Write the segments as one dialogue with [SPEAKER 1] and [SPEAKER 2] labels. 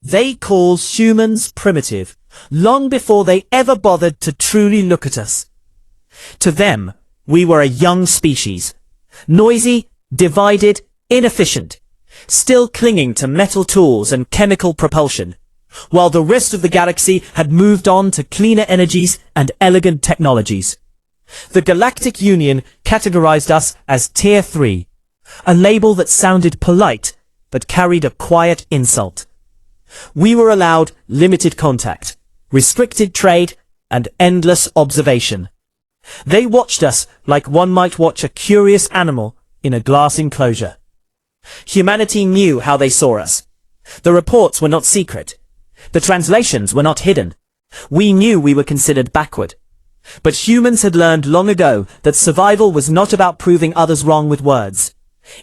[SPEAKER 1] They call humans primitive, long before they ever bothered to truly look at us. To them, we were a young species, noisy, divided, inefficient, still clinging to metal tools and chemical propulsion, while the rest of the galaxy had moved on to cleaner energies and elegant technologies. The Galactic Union categorized us as Tier 3, a label that sounded polite but carried a quiet insult. We were allowed limited contact, restricted trade, and endless observation. They watched us like one might watch a curious animal in a glass enclosure. Humanity knew how they saw us. The reports were not secret. The translations were not hidden. We knew we were considered backward. But humans had learned long ago that survival was not about proving others wrong with words.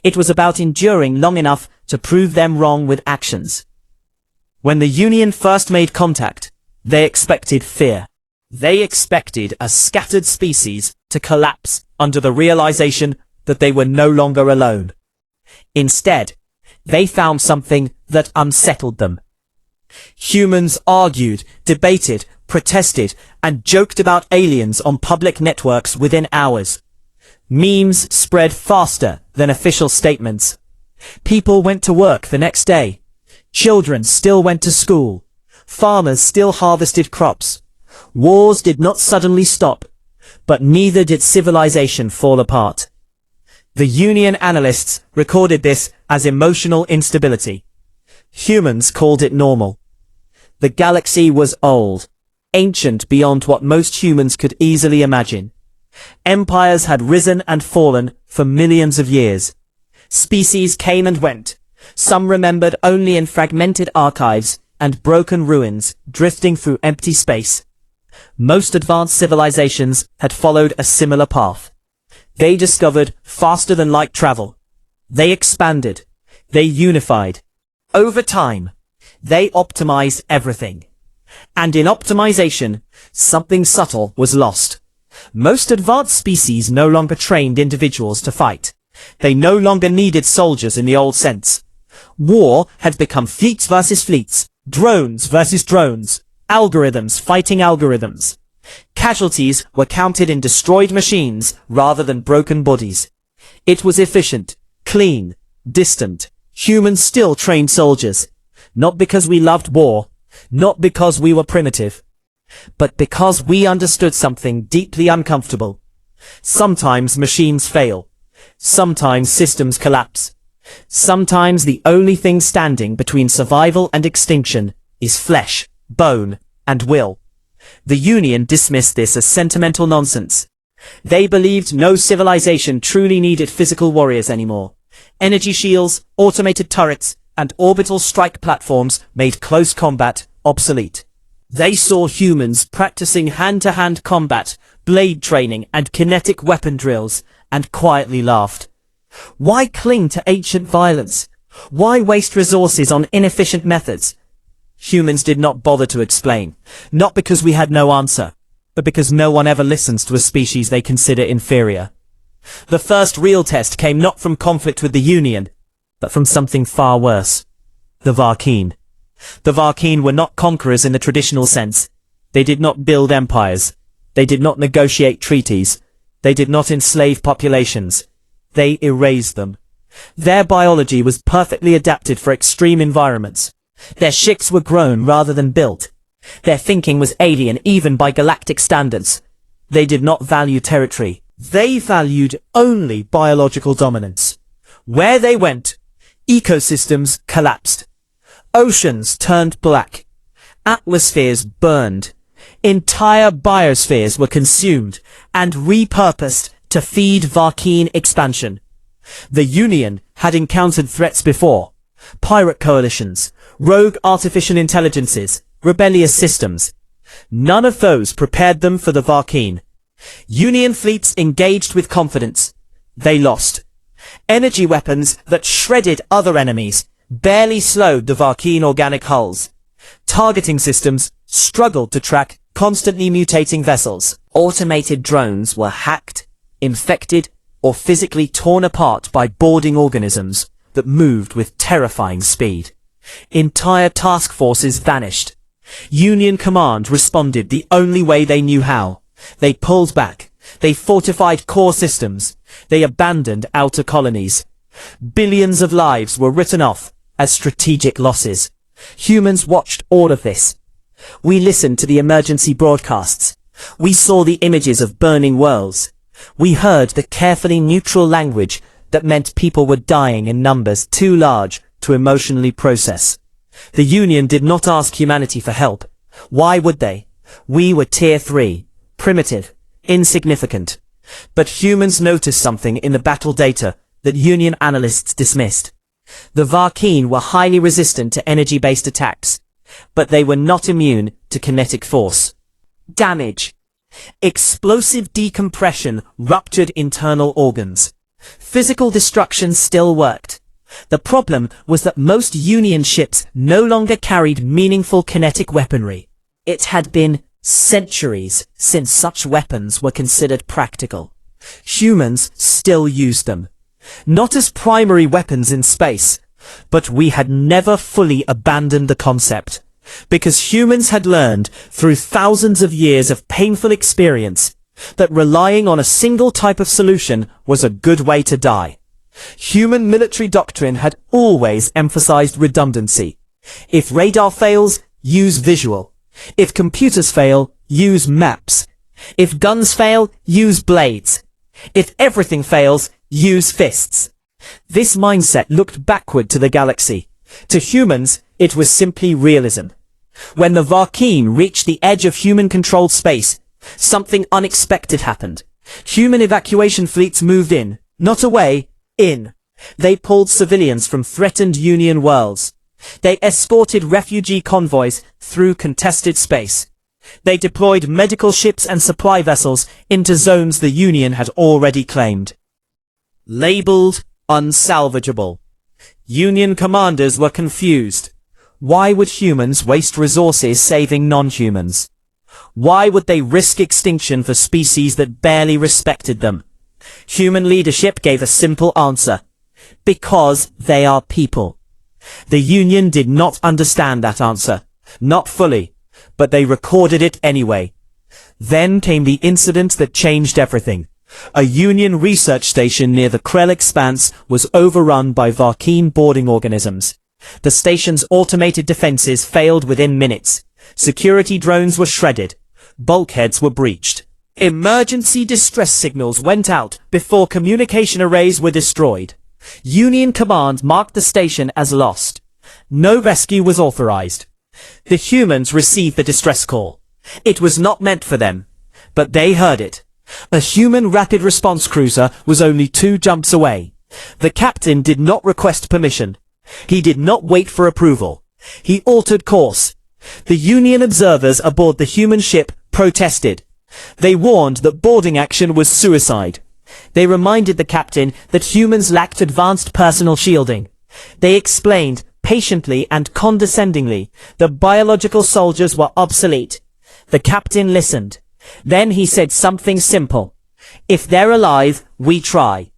[SPEAKER 1] It was about enduring long enough to prove them wrong with actions. When the Union first made contact, they expected fear. They expected a scattered species to collapse under the realization that they were no longer alone. Instead, they found something that unsettled them. Humans argued, debated, protested, and joked about aliens on public networks within hours. Memes spread faster than official statements. People went to work the next day. Children still went to school. Farmers still harvested crops. Wars did not suddenly stop, but neither did civilization fall apart. The Union analysts recorded this as emotional instability. Humans called it normal. The galaxy was old, ancient beyond what most humans could easily imagine. Empires had risen and fallen for millions of years. Species came and went, some remembered only in fragmented archives and broken ruins drifting through empty space. Most advanced civilizations had followed a similar path. They discovered faster than light travel. They expanded. They unified. Over time, they optimized everything. And in optimization, something subtle was lost. Most advanced species no longer trained individuals to fight. They no longer needed soldiers in the old sense. War had become fleets versus fleets, drones versus drones, algorithms fighting algorithms. Casualties were counted in destroyed machines rather than broken bodies. It was efficient, clean, distant. Humans still trained soldiers, not because we loved war, not because we were primitive, but because we understood something deeply uncomfortable. Sometimes machines fail. Sometimes systems collapse. Sometimes the only thing standing between survival and extinction is flesh, bone, and will. The Union dismissed this as sentimental nonsense. They believed no civilization truly needed physical warriors anymore. Energy shields, automated turrets, and orbital strike platforms made close combat obsolete. They saw humans practicing hand-to-hand combat, blade training, and kinetic weapon drills, and quietly laughed. Why cling to ancient violence? Why waste resources on inefficient methods? Humans did not bother to explain, not because we had no answer, but because no one ever listens to a species they consider inferior. The first real test came not from conflict with the Union, but from something far worse. The Varkeen. The Varkeen were not conquerors in the traditional sense. They did not build empires. They did not negotiate treaties. They did not enslave populations. They erased them. Their biology was perfectly adapted for extreme environments. Their ships were grown rather than built. Their thinking was alien even by galactic standards. They did not value territory. They valued only biological dominance. Where they went, ecosystems collapsed. Oceans turned black. Atmospheres burned. Entire biospheres were consumed and repurposed to feed Varkeen expansion. The Union had encountered threats before. Pirate coalitions, rogue artificial intelligences, rebellious systems. None of those prepared them for the Varkeen. Union fleets engaged with confidence. They lost. Energy weapons that shredded other enemies barely slowed the Varkeen organic hulls. Targeting systems struggled to track constantly mutating vessels. Automated drones were hacked, infected, or physically torn apart by boarding organisms that moved with terrifying speed. Entire task forces vanished. Union Command responded the only way they knew how. They pulled back. They fortified core systems. They abandoned outer colonies. Billions of lives were written off as strategic losses. Humans watched all of this. We listened to the emergency broadcasts. We saw the images of burning worlds. We heard the carefully neutral language that meant people were dying in numbers too large to emotionally process. The Union did not ask humanity for help. Why would they? We were Tier 3, primitive, insignificant. But humans noticed something in the battle data that Union analysts dismissed. The Varkeen were highly resistant to energy-based attacks, but they were not immune to kinetic force. Damage. Explosive decompression ruptured internal organs. Physical destruction still worked. The problem was that most Union ships no longer carried meaningful kinetic weaponry. It had been centuries since such weapons were considered practical. Humans still used them. Not as primary weapons in space, but we had never fully abandoned the concept. Because humans had learned, through thousands of years of painful experience, that relying on a single type of solution was a good way to die. Human military doctrine had always emphasized redundancy. If radar fails, use visual. If computers fail, use maps. If guns fail, use blades. If everything fails, use fists. This mindset looked backward to the galaxy. To humans, it was simply realism. When the Varkeen reached the edge of human-controlled space, something unexpected happened. Human evacuation fleets moved in, not away, in. They pulled civilians from threatened Union worlds. They escorted refugee convoys through contested space. They deployed medical ships and supply vessels into zones the Union had already claimed. Labeled unsalvageable. Union commanders were confused. Why would humans waste resources saving non-humans? Why would they risk extinction for species that barely respected them? Human leadership gave a simple answer. Because they are people. The Union did not understand that answer. Not fully. But they recorded it anyway. Then came the incident that changed everything. A Union research station near the Krell Expanse was overrun by Varkeen boarding organisms. The station's automated defenses failed within minutes. Security drones were shredded. Bulkheads were breached. Emergency distress signals went out before communication arrays were destroyed. Union command marked the station as lost. No rescue was authorized. The humans received the distress call. It was not meant for them, but they heard it. A human rapid response cruiser was only 2 jumps away. The captain did not request permission. He did not wait for approval. He altered course. The Union observers aboard the human ship protested. They warned that boarding action was suicide. They reminded the captain that humans lacked advanced personal shielding. They explained, patiently and condescendingly, that biological soldiers were obsolete. The captain listened. Then he said something simple. If they're alive, we try.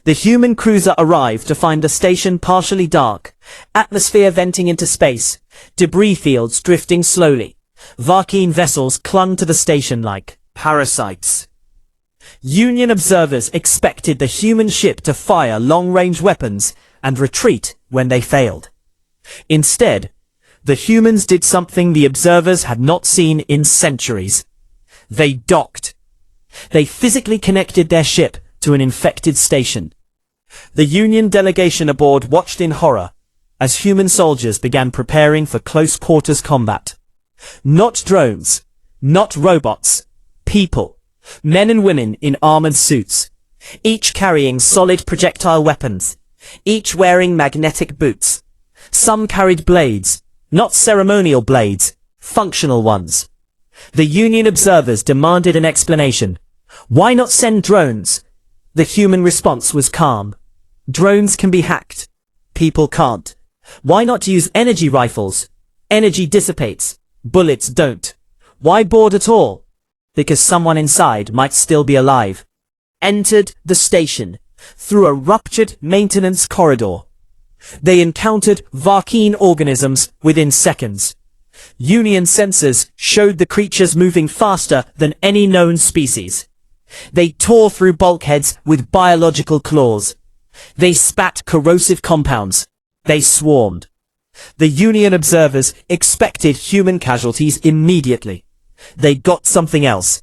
[SPEAKER 1] The human cruiser arrived to find the station partially dark, atmosphere venting into space, debris fields drifting slowly. Varkeen vessels clung to the station like parasites. Union observers expected the human ship to fire long-range weapons and retreat when they failed. Instead, the humans did something the observers had not seen in centuries. They docked. They physically connected their ship to an infected station. The Union delegation aboard watched in horror as human soldiers began preparing for close-quarters combat. Not drones, not robots, people, men and women in armored suits, each carrying solid projectile weapons, each wearing magnetic boots. Some carried blades, not ceremonial blades, functional ones. The Union observers demanded an explanation. Why not send drones? The human response was calm. Drones can be hacked. People can't. Why not use energy rifles? Energy dissipates. Bullets don't. Why board at all? Because someone inside might still be alive. Entered the station through a ruptured maintenance corridor. They encountered Varkeen organisms within seconds. Union sensors showed the creatures moving faster than any known species. They tore through bulkheads with biological claws. They spat corrosive compounds. They swarmed. The Union observers expected human casualties immediately. They got something else.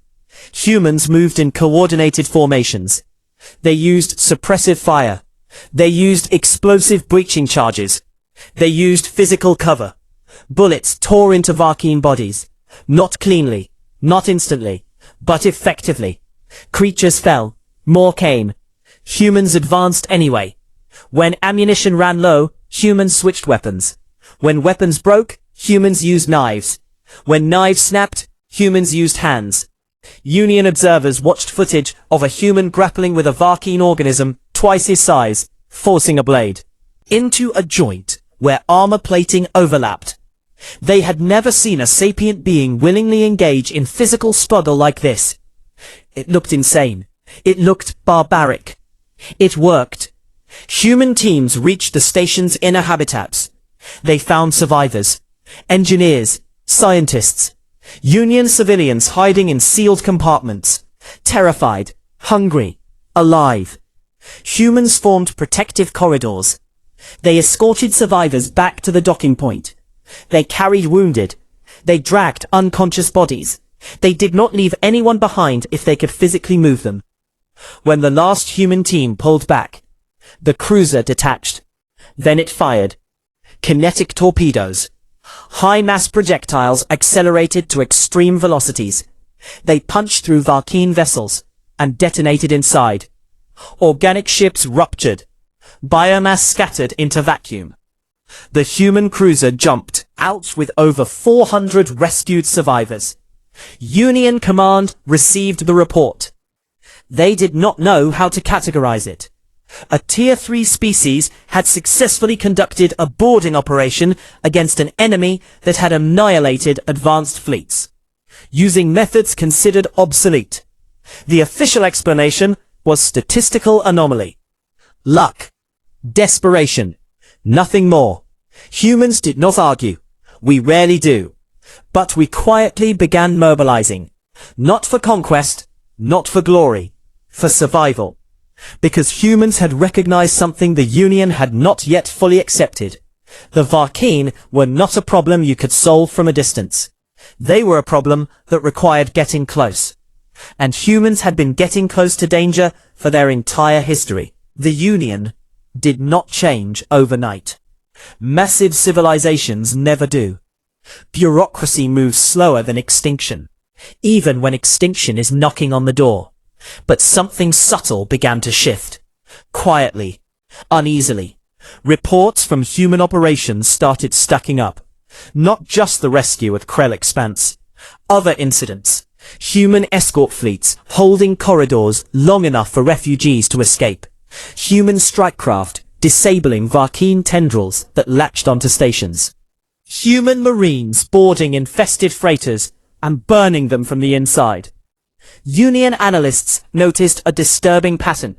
[SPEAKER 1] Humans moved in coordinated formations. They used suppressive fire. They used explosive breaching charges. They used physical cover. Bullets tore into Varkeen bodies. Not cleanly, not instantly, but effectively. Creatures fell. More came. Humans advanced anyway. When ammunition ran low, humans switched weapons. When weapons broke, humans used knives. When knives snapped, humans used hands. Union observers watched footage of a human grappling with a Varkeen organism twice his size, forcing a blade into a joint where armor plating overlapped. They had never seen a sapient being willingly engage in physical struggle like this. It looked insane. It looked barbaric. It worked. Human teams reached the station's inner habitats. They found survivors, engineers, scientists, Union civilians hiding in sealed compartments, terrified, hungry, alive. Humans formed protective corridors. They escorted survivors back to the docking point. They carried wounded. They dragged unconscious bodies. They did not leave anyone behind if they could physically move them. When the last human team pulled back, the cruiser detached. Then it fired. Kinetic torpedoes. High-mass projectiles accelerated to extreme velocities. They punched through Varkeen vessels and detonated inside. Organic ships ruptured. Biomass scattered into vacuum. The human cruiser jumped out with over 400 rescued survivors. Union Command received the report. They did not know how to categorize it. A Tier 3 species had successfully conducted a boarding operation against an enemy that had annihilated advanced fleets, using methods considered obsolete. The official explanation was statistical anomaly. Luck. Desperation. Nothing more. Humans did not argue. We rarely do. But we quietly began mobilizing. Not for conquest, not for glory, for survival. Because humans had recognized something the Union had not yet fully accepted. The Varkeen were not a problem you could solve from a distance. They were a problem that required getting close. And humans had been getting close to danger for their entire history. The Union did not change overnight. Massive civilizations never do. Bureaucracy moves slower than extinction, even when extinction is knocking on the door. But something subtle began to shift. Quietly, uneasily. Reports from human operations started stacking up. Not just the rescue at Krell Expanse. Other incidents. Human escort fleets holding corridors long enough for refugees to escape. Human strike craft disabling Varkeen tendrils that latched onto stations. Human marines boarding infested freighters and burning them from the inside. Union analysts noticed a disturbing pattern.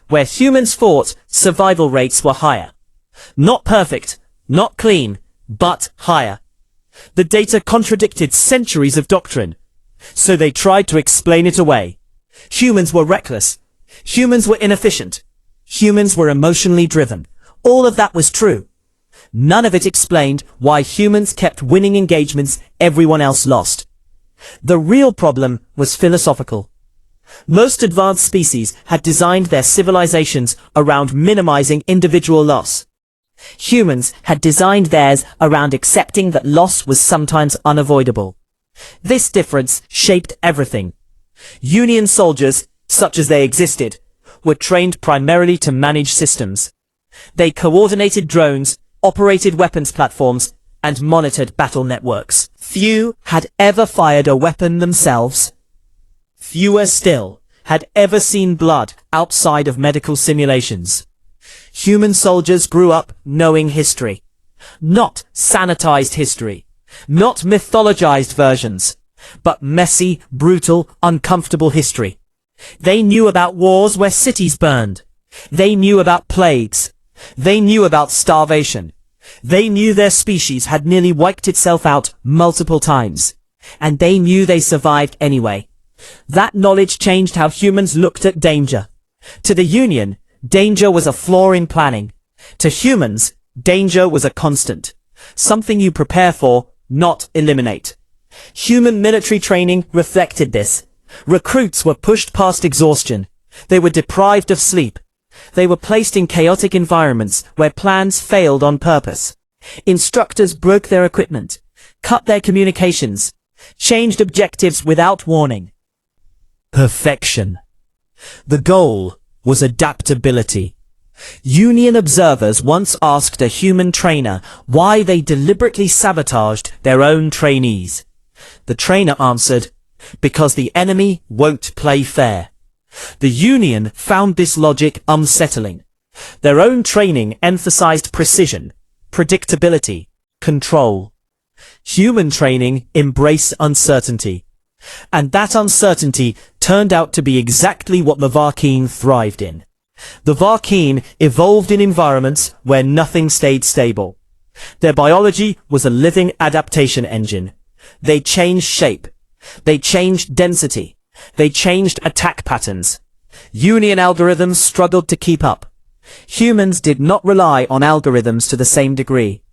[SPEAKER 1] Where humans fought, survival rates were higher. Not perfect, not clean, but higher. The data contradicted centuries of doctrine. So they tried to explain it away. Humans were reckless. Humans were inefficient. Humans were emotionally driven. All of that was true. None of it explained why humans kept winning engagements everyone else lost. The real problem was philosophical. Most advanced species had designed their civilizations around minimizing individual loss. Humans had designed theirs around accepting that loss was sometimes unavoidable. This difference shaped everything. Union soldiers, such as they existed, were trained primarily to manage systems. They coordinated drones, operated weapons platforms, and monitored battle networks. Few had ever fired a weapon themselves. Fewer still had ever seen blood outside of medical simulations. Human soldiers grew up knowing history. Not sanitized history. Not mythologized versions. But messy, brutal, uncomfortable history. They knew about wars where cities burned. They knew about plagues, They knew about starvation. They knew their species had nearly wiped itself out multiple times. And they knew they survived anyway. That knowledge changed how humans looked at danger. To the Union, danger was a flaw in planning. To humans, danger was a constant. Something you prepare for, not eliminate. Human military training reflected this. Recruits were pushed past exhaustion. They were deprived of sleep. They were placed in chaotic environments where plans failed on purpose. Instructors broke their equipment, cut their communications, changed objectives without warning. Perfection. The goal was adaptability. Union observers once asked a human trainer why they deliberately sabotaged their own trainees. The trainer answered, "Because the enemy won't play fair." The Union found this logic unsettling. Their own training emphasized precision, predictability, control. Human training embraced uncertainty. And that uncertainty turned out to be exactly what the Varkeen thrived in. The Varkeen evolved in environments where nothing stayed stable. Their biology was a living adaptation engine. They changed shape. They changed density. They changed attack patterns. Union algorithms struggled to keep up. Humans did not rely on algorithms to the same degree.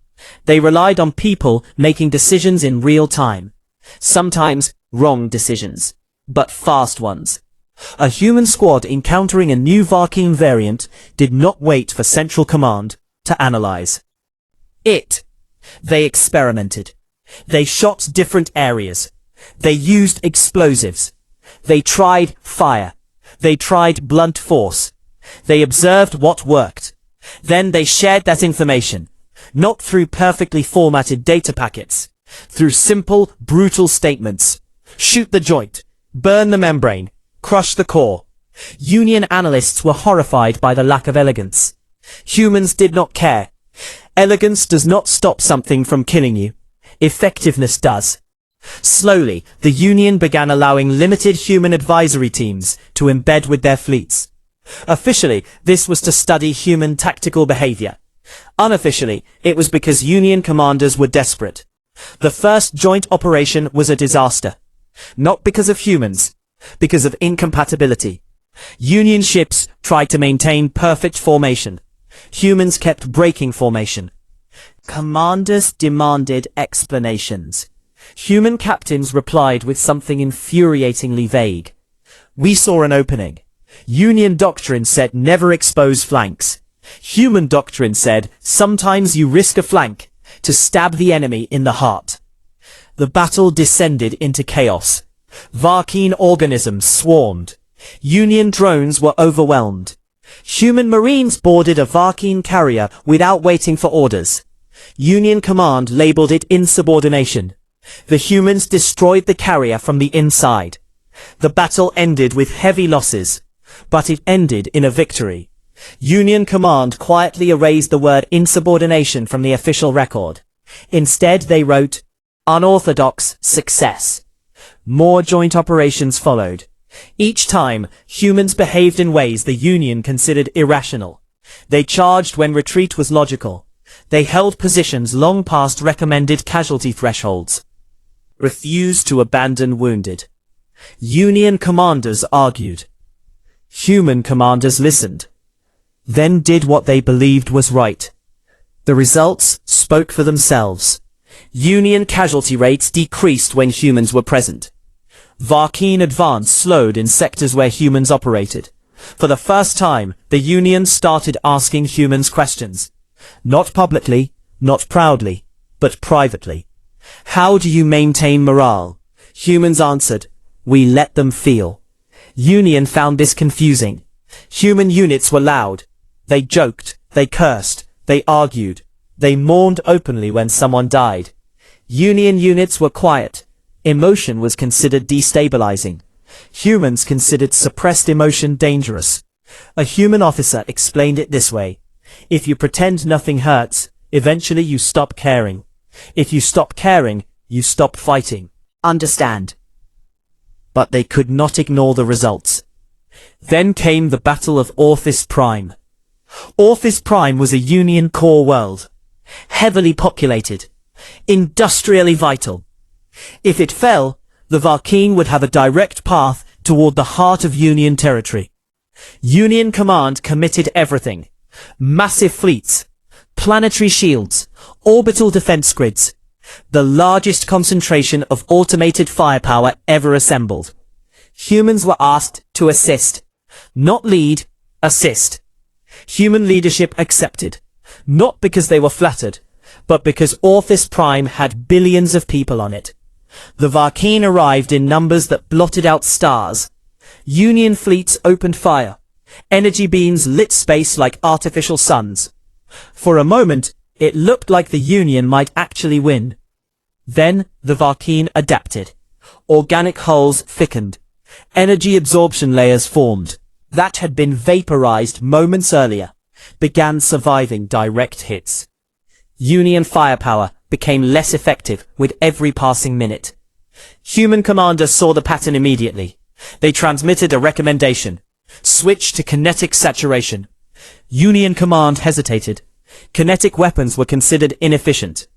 [SPEAKER 1] They relied on people making decisions in real time. Sometimes wrong decisions, but fast ones. A human squad encountering a new Varkeen variant did not wait for Central Command to analyze. They experimented. They shot different areas. They used explosives. They tried fire. They tried blunt force. They observed what worked. Then they shared that information, not through perfectly formatted data packets, through simple, brutal statements. Shoot the joint, burn the membrane, crush the core. Union analysts were horrified by the lack of elegance. Humans did not care. Elegance does not stop something from killing you. Effectiveness does. Slowly, the Union began allowing limited human advisory teams to embed with their fleets. Officially, this was to study human tactical behavior. Unofficially, it was because Union commanders were desperate. The first joint operation was a disaster. Not because of humans, because of incompatibility. Union ships tried to maintain perfect formation. Humans kept breaking formation. Commanders demanded explanations. Human captains replied with something infuriatingly vague. We saw an opening. Union doctrine said never expose flanks. Human doctrine said sometimes you risk a flank to stab the enemy in the heart. The battle descended into chaos. Varkeen organisms swarmed. Union drones were overwhelmed. Human marines boarded a Varkeen carrier without waiting for orders. Union command labeled it insubordination. The humans destroyed the carrier from the inside. The battle ended with heavy losses, but it ended in a victory. Union command quietly erased the word insubordination from the official record. Instead, they wrote, "Unorthodox success." More joint operations followed. Each time, humans behaved in ways the Union considered irrational. They charged when retreat was logical. They held positions long past recommended casualty thresholds. Refused to abandon wounded. Union commanders argued. Human commanders listened. Then did what they believed was right. The results spoke for themselves. Union casualty rates decreased when humans were present. Varkeen advance slowed in sectors where humans operated. For the first time, the Union started asking humans questions. Not publicly, not proudly, but privately. How do you maintain morale? Humans answered, we let them feel. Union found this confusing. Human units were loud. They joked, they cursed, they argued, they mourned openly when someone died. Union units were quiet. Emotion was considered destabilizing. Humans considered suppressed emotion dangerous. A human officer explained it this way. If you pretend nothing hurts, eventually you stop caring. If you stop caring, you stop fighting. Understand? But they could not ignore the results. Then came the Battle of Orthis Prime. Orthis Prime was a Union core world, heavily populated, industrially vital. If it fell, the Varkeen would have a direct path toward the heart of Union territory. Union Command committed everything: massive fleets, planetary shields, orbital defense grids, the largest concentration of automated firepower ever assembled. Humans were asked to assist, not lead, assist. Human leadership accepted, not because they were flattered, but because Orthis Prime had billions of people on it. The Varkeen arrived in numbers that blotted out stars. Union fleets opened fire. Energy beams lit space like artificial suns. For a moment, it looked like the Union might actually win. Then the Varkeen adapted. Organic hulls thickened. Energy absorption layers formed. That had been vaporized moments earlier began surviving direct hits. Union firepower became less effective with every passing minute. Human commanders saw the pattern immediately. They transmitted a recommendation: switch to kinetic saturation. Union command hesitated. Kinetic weapons were considered inefficient.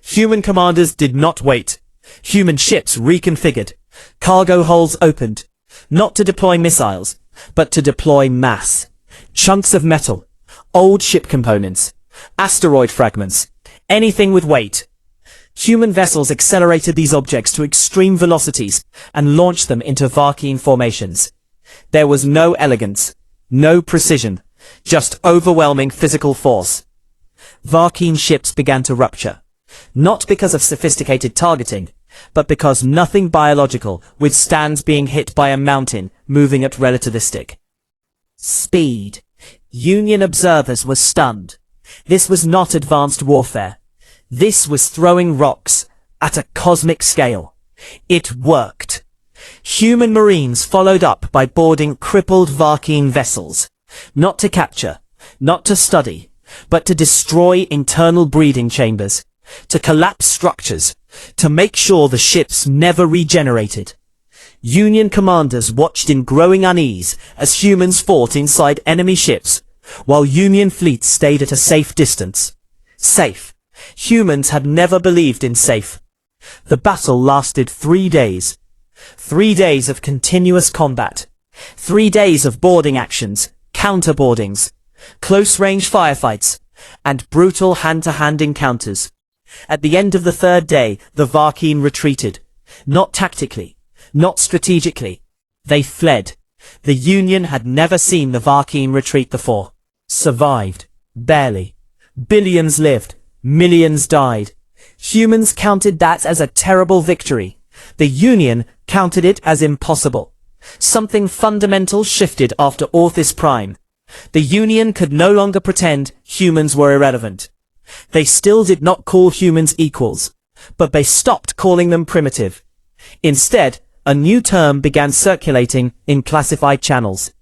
[SPEAKER 1] Human commanders did not wait. Human ships reconfigured. Cargo holds opened, not to deploy missiles, but to deploy mass. Chunks of metal, old ship components, asteroid fragments, anything with weight. Human vessels accelerated these objects to extreme velocities and launched them into Varkeen formations. There was no elegance, no precision, just overwhelming physical force. Varkeen ships began to rupture, not because of sophisticated targeting, but because nothing biological withstands being hit by a mountain moving at relativistic speed. Union observers were stunned. This was not advanced warfare. This was throwing rocks at a cosmic scale. It worked. Human marines followed up by boarding crippled Varkeen vessels, not to capture, not to study, but to destroy internal breeding chambers, to collapse structures, to make sure the ships never regenerated. Union commanders watched in growing unease as humans fought inside enemy ships, while Union fleets stayed at a safe distance. Safe. Humans had never believed in safe. The battle lasted 3 days. 3 days of continuous combat. 3 days of boarding actions, counter-boardings, close-range firefights, and brutal hand-to-hand encounters. At the end of the 3rd day, the Varkeen retreated. Not tactically, not strategically. They fled. The Union had never seen the Varkeen retreat before. Survived. Barely. Billions lived. Millions died. Humans counted that as a terrible victory. The Union counted it as impossible. Something fundamental shifted after Orthis Prime. The Union could no longer pretend humans were irrelevant. They still did not call humans equals, but they stopped calling them primitive. Instead, a new term began circulating in classified channels.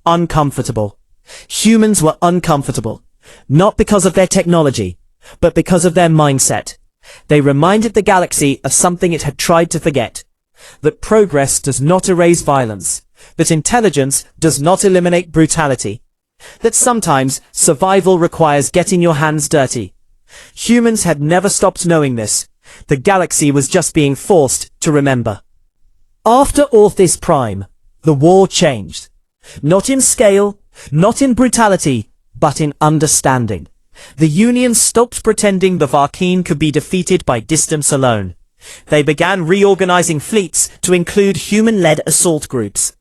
[SPEAKER 1] Uncomfortable. Humans were uncomfortable, not because of their technology, but because of their mindset. They reminded the galaxy of something it had tried to forget: that progress does not erase violence, that intelligence does not eliminate brutality, that sometimes survival requires getting your hands dirty. Humans had never stopped knowing this. The galaxy was just being forced to remember. After Orthis Prime, the war changed. Not in scale, not in brutality, but in understanding. The Union stopped pretending the Varkeen could be defeated by distance alone. They began reorganizing fleets to include human-led assault groups.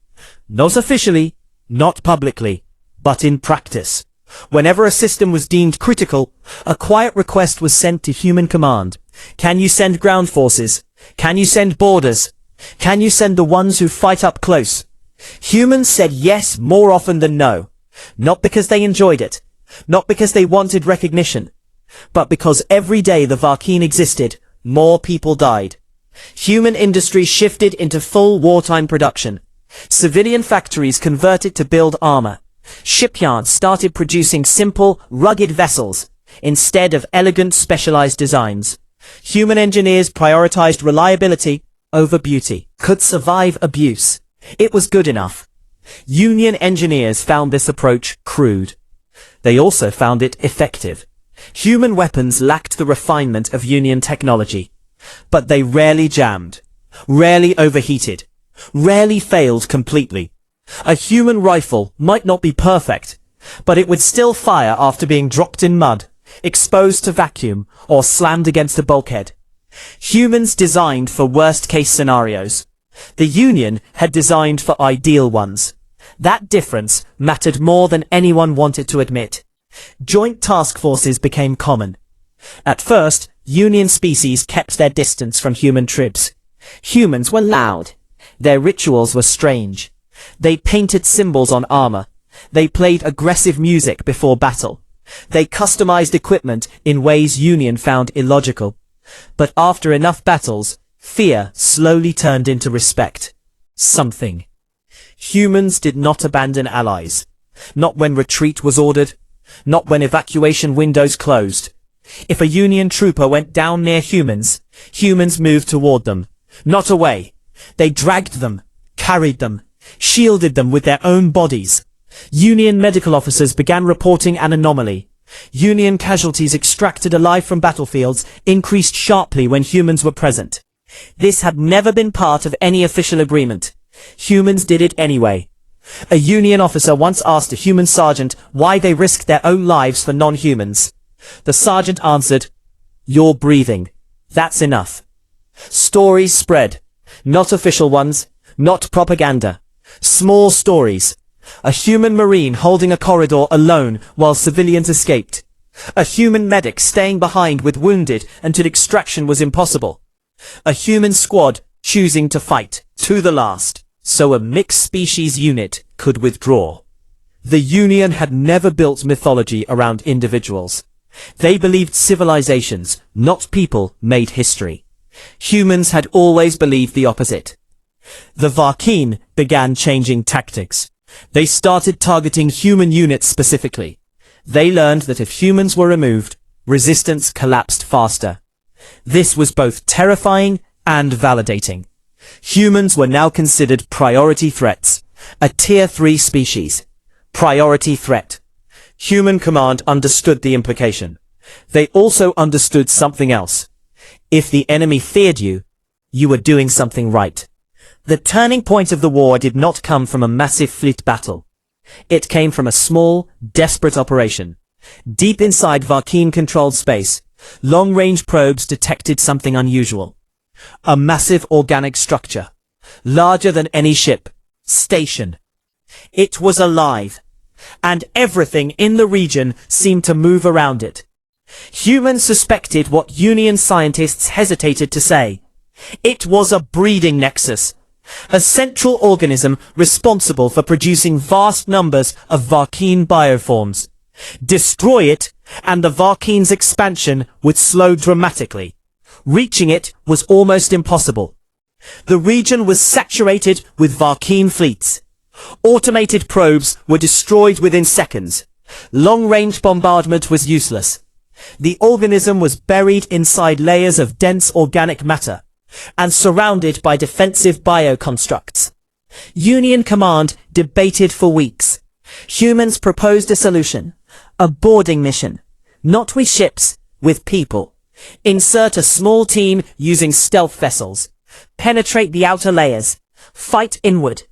[SPEAKER 1] Not officially, not publicly, but in practice. Whenever a system was deemed critical, a quiet request was sent to human command. Can you send ground forces? Can you send boarders? Can you send the ones who fight up close? Humans said yes more often than no. Not because they enjoyed it, not because they wanted recognition, but because every day the Varkeen existed, more people died. Human industry shifted into full wartime production. Civilian factories converted to build armor. Shipyards started producing simple, rugged vessels instead of elegant, specialized designs. Human engineers prioritized reliability over beauty. Could survive abuse. It was good enough. Union engineers found this approach crude. They also found it effective. Human weapons lacked the refinement of Union technology, but they rarely jammed, rarely overheated, rarely failed completely. A human rifle might not be perfect, but it would still fire after being dropped in mud, exposed to vacuum, or slammed against a bulkhead. Humans designed for worst-case scenarios. The Union had designed for ideal ones. That difference mattered more than anyone wanted to admit. Joint task forces became common. At first, Union species kept their distance from human tribes. Humans were loud. Their rituals were strange. They painted symbols on armor. They played aggressive music before battle. They customized equipment in ways Union found illogical. But after enough battles, fear slowly turned into respect. Something. Humans did not abandon allies. Not when retreat was ordered. Not when evacuation windows closed. If a Union trooper went down near humans, humans moved toward them, not away. They dragged them, carried them, shielded them with their own bodies. Union medical officers began reporting an anomaly. Union casualties extracted alive from battlefields increased sharply when humans were present. This had never been part of any official agreement. Humans did it anyway. A Union officer once asked a human sergeant why they risked their own lives for non-humans. The sergeant answered, "You're breathing. That's enough." Stories spread. Not official ones, not propaganda. Small stories. A human marine holding a corridor alone while civilians escaped. A human medic staying behind with wounded until extraction was impossible. A human squad choosing to fight to the last, so a mixed species unit could withdraw. The Union had never built mythology around individuals. They believed civilizations, not people, made history. Humans had always believed the opposite. The Vakeen began changing tactics. They started targeting human units specifically. They learned that if humans were removed, resistance collapsed faster. This was both terrifying and validating. Humans were now considered priority threats, a tier 3 species. Priority threat. Human command understood the implication. They also understood something else. If the enemy feared you, you were doing something right. The turning point of the war did not come from a massive fleet battle. It came from a small, desperate operation. Deep inside Vakeen-controlled space, long-range probes detected something unusual. A massive organic structure, larger than any ship, station. It was alive, and everything in the region seemed to move around it. Humans suspected what Union scientists hesitated to say. It was a breeding nexus. A central organism responsible for producing vast numbers of Vakeen bioforms. Destroy it, and the Vakeen's expansion would slow dramatically. Reaching it was almost impossible. The region was saturated with Vakeen fleets. Automated probes were destroyed within seconds. Long-range bombardment was useless. The organism was buried inside layers of dense organic matter and surrounded by defensive bioconstructs. Union command debated for weeks. Humans proposed a solution, a boarding mission, not with ships, with people. Insert a small team using stealth vessels, penetrate the outer layers, fight inward,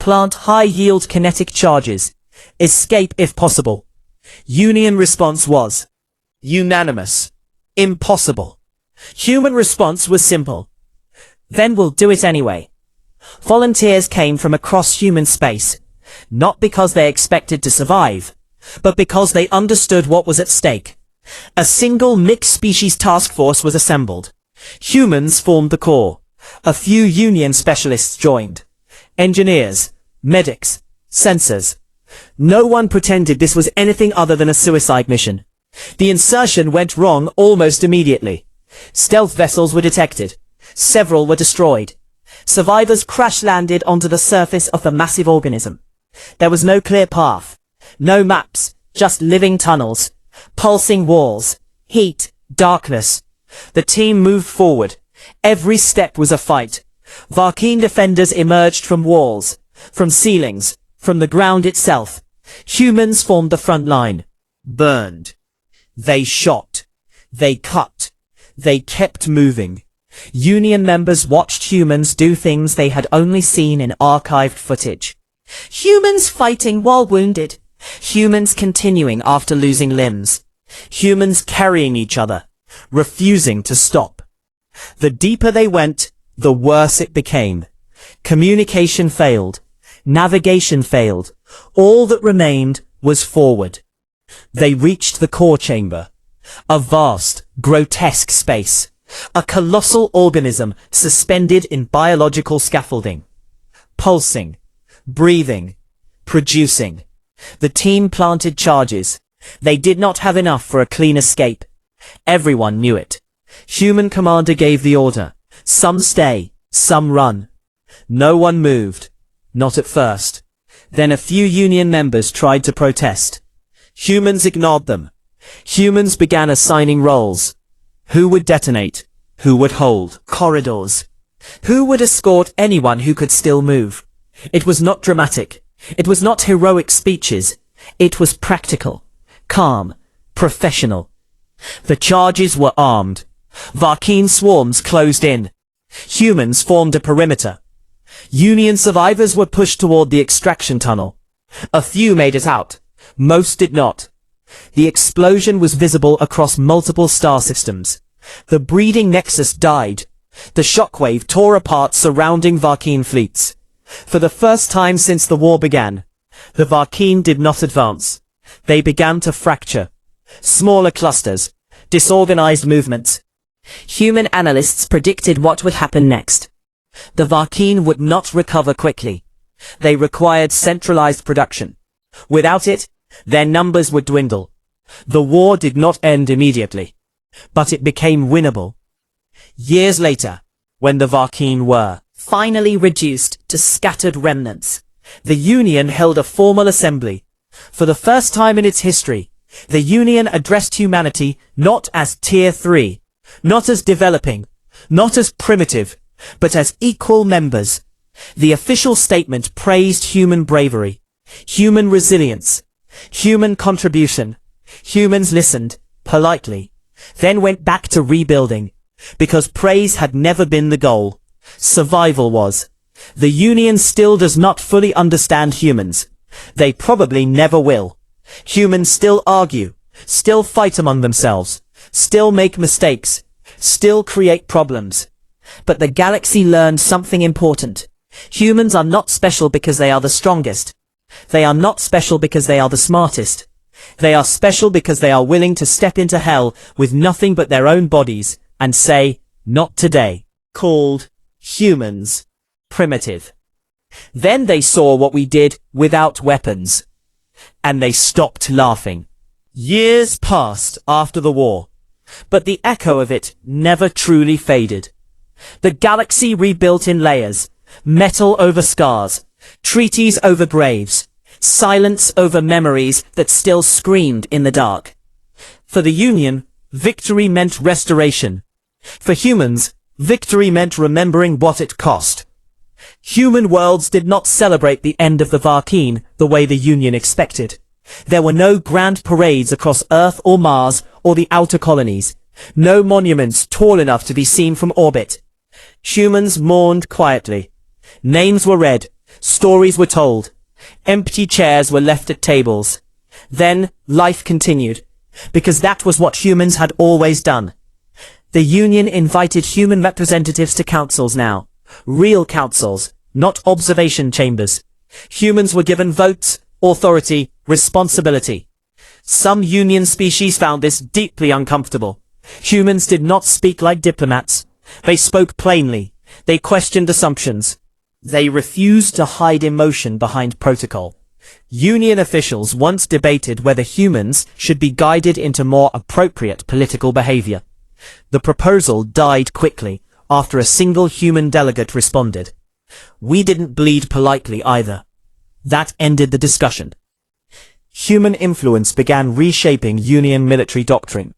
[SPEAKER 1] plant high-yield kinetic charges, escape if possible. Union response was unanimous, impossible. Human response was simple. Then we'll do it anyway. Volunteers came from across human space, not because they expected to survive, but because they understood what was at stake. A single mixed-species task force was assembled. Humans formed the core. A few Union specialists joined. Engineers, medics, sensors. No one pretended this was anything other than a suicide mission. The insertion went wrong almost immediately. Stealth vessels were detected. Several were destroyed. Survivors crash-landed onto the surface of the massive organism. There was no clear path. No maps, just living tunnels. Pulsing walls. Heat. Darkness. The team moved forward. Every step was a fight. Vakeen defenders emerged from walls, from ceilings, from the ground itself. Humans formed the front line. burned. They shot. They cut. They kept moving. Union members watched humans do things they had only seen in archived footage. Humans fighting while wounded. Humans continuing after losing limbs. Humans carrying each other, refusing to stop. The deeper they went, the worse it became. Communication failed. Navigation failed. All that remained was forward. They reached the core chamber. A vast, grotesque space. A colossal organism suspended in biological scaffolding. Pulsing. Breathing. Producing. The team planted charges. They did not have enough for a clean escape. Everyone knew it. Human commander gave the order. Some stay, some run. No one moved. Not at first. Then a few Union members tried to protest. Humans ignored them. Humans began assigning roles. Who would detonate? Who would hold corridors? Who would escort anyone who could still move? It was not dramatic. It was not heroic speeches. It was practical, calm, professional. The charges were armed. Varkeen swarms closed in. Humans formed a perimeter. Union survivors were pushed toward the extraction tunnel. A few made it out. Most did not. The explosion was visible across multiple star systems. The breeding nexus died. The shockwave tore apart surrounding Varkeen fleets. For the first time since the war began, the Varkeen did not advance. They began to fracture. Smaller clusters, disorganized movements. Human analysts predicted what would happen next. The Varkeen would not recover quickly. They required centralized production. Without it, their numbers would dwindle. The war did not end immediately, but it became winnable. Years later, when the Varkeen were finally reduced to scattered remnants, the Union held a formal assembly. For the first time in its history, the Union addressed humanity not as Tier 3, not as developing, not as primitive, but as equal members. The official statement praised human bravery, human resilience, human contribution. Humans listened, politely, then went back to rebuilding, because praise had never been the goal. Survival was. The Union still does not fully understand humans. They probably never will. Humans still argue, still fight among themselves, still make mistakes, still create problems. But the galaxy learned something important. Humans are not special because they are the strongest. They are not special because they are the smartest. They are special because they are willing to step into hell with nothing but their own bodies and say, not today. Called humans primitive. Then they saw what we did without weapons. And they stopped laughing. Years passed after the war, but the echo of it never truly faded. The galaxy rebuilt in layers, metal over scars, treaties over graves, silence over memories that still screamed in the dark. For the Union, victory meant restoration. For humans, victory meant remembering what it cost. Human worlds did not celebrate the end of the Varkeen the way the Union expected. There were no grand parades across Earth or Mars or the outer colonies. No monuments tall enough to be seen from orbit. Humans mourned quietly. Names were read. Stories were told. Empty chairs were left at tables. Then life continued, because that was what humans had always done. The Union invited human representatives to councils now. Real councils, not observation chambers. Humans were given votes, authority, responsibility. Some Union species found this deeply uncomfortable. Humans did not speak like diplomats. They spoke plainly. They questioned assumptions. They refused to hide emotion behind protocol. Union officials once debated whether humans should be guided into more appropriate political behavior. The proposal died quickly after a single human delegate responded. We didn't bleed politely either. That ended the discussion. Human influence began reshaping Union military doctrine.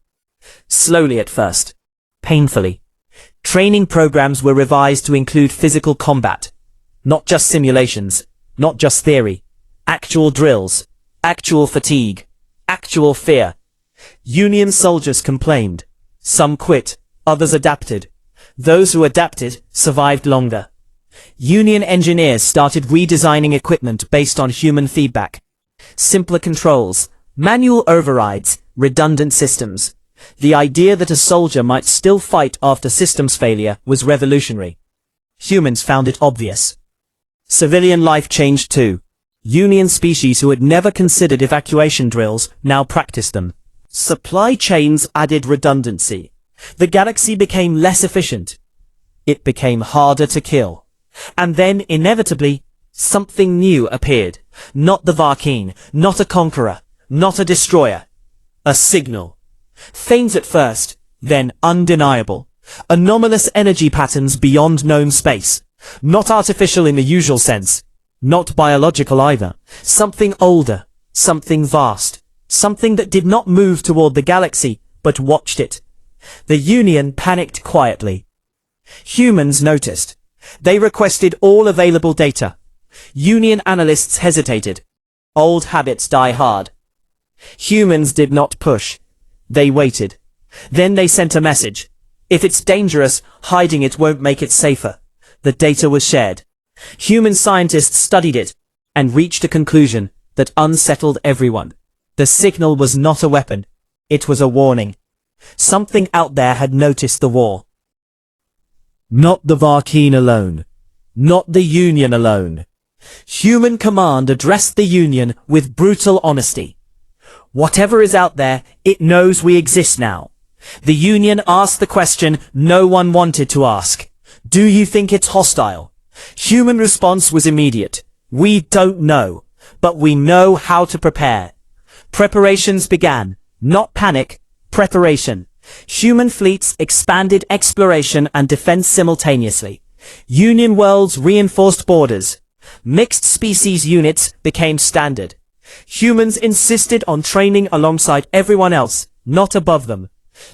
[SPEAKER 1] Slowly at first. Painfully. Training programs were revised to include physical combat. Not just simulations, not just theory. Actual drills, actual fatigue, Actual fear. Union soldiers complained. Some quit, others adapted. Those who adapted survived longer. Union engineers started redesigning equipment based on human feedback. Simpler controls, manual overrides, redundant systems. The idea that a soldier might still fight after systems failure was revolutionary. Humans found it obvious. Civilian life changed too. Union species who had never considered evacuation drills now practiced them. Supply chains added redundancy. The galaxy became less efficient. It became harder to kill. And then, inevitably, something new appeared. Not the Varkeen, not a conqueror, not a destroyer. A signal. Faint at first, then undeniable. Anomalous energy patterns beyond known space. Not artificial in the usual sense. Not biological either. Something older. Something vast. Something that did not move toward the galaxy, but watched it. The Union panicked quietly. Humans noticed. They requested all available data. Union analysts hesitated. Old habits die hard. Humans did not push. They waited. Then they sent a message. If it's dangerous, hiding it won't make it safer. The data was shared. Human scientists studied it and reached a conclusion that unsettled everyone. The signal was not a weapon. It was a warning. Something out there had noticed the war. Not the Varkeen alone. Not the Union alone. Human command addressed the Union with brutal honesty. Whatever is out there, it knows we exist now. The Union asked the question no one wanted to ask. Do you think it's hostile? Human response was immediate. We don't know, but we know how to prepare. Preparations began. Not panic, preparation. Human fleets expanded exploration and defense simultaneously. Union worlds reinforced borders. Mixed species units became standard. Humans insisted on training alongside everyone else, not above them.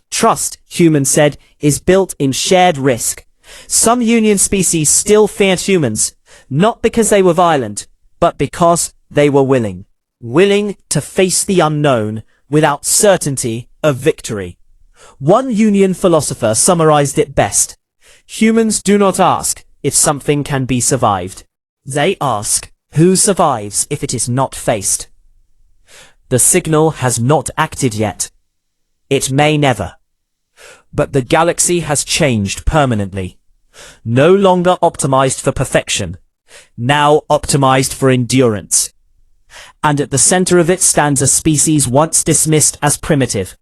[SPEAKER 1] Trust, humans said, is built in shared risk. Some Union species still feared humans, not because they were violent, but because they were willing. Willing to face the unknown without certainty of victory. One Union philosopher summarized it best. Humans do not ask if something can be survived. They ask, who survives if it is not faced? The signal has not acted yet. It may never. But the galaxy has changed permanently. No longer optimized for perfection. Now optimized for endurance. And at the center of it stands a species once dismissed as primitive.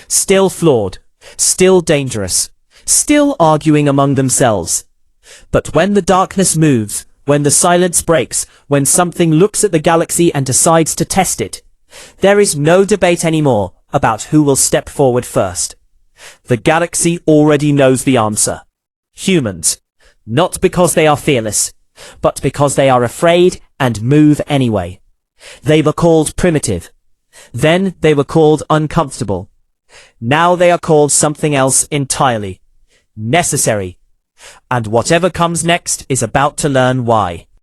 [SPEAKER 1] Still flawed. Still dangerous. Still arguing among themselves. But when the darkness moves, when the silence breaks, when something looks at the galaxy and decides to test it, there is no debate anymore about who will step forward first. The galaxy already knows the answer. Humans. Not because they are fearless, but because they are afraid and move anyway. They were called primitive. Then they were called uncomfortable. Now they are called something else entirely. Necessary. And whatever comes next is about to learn why.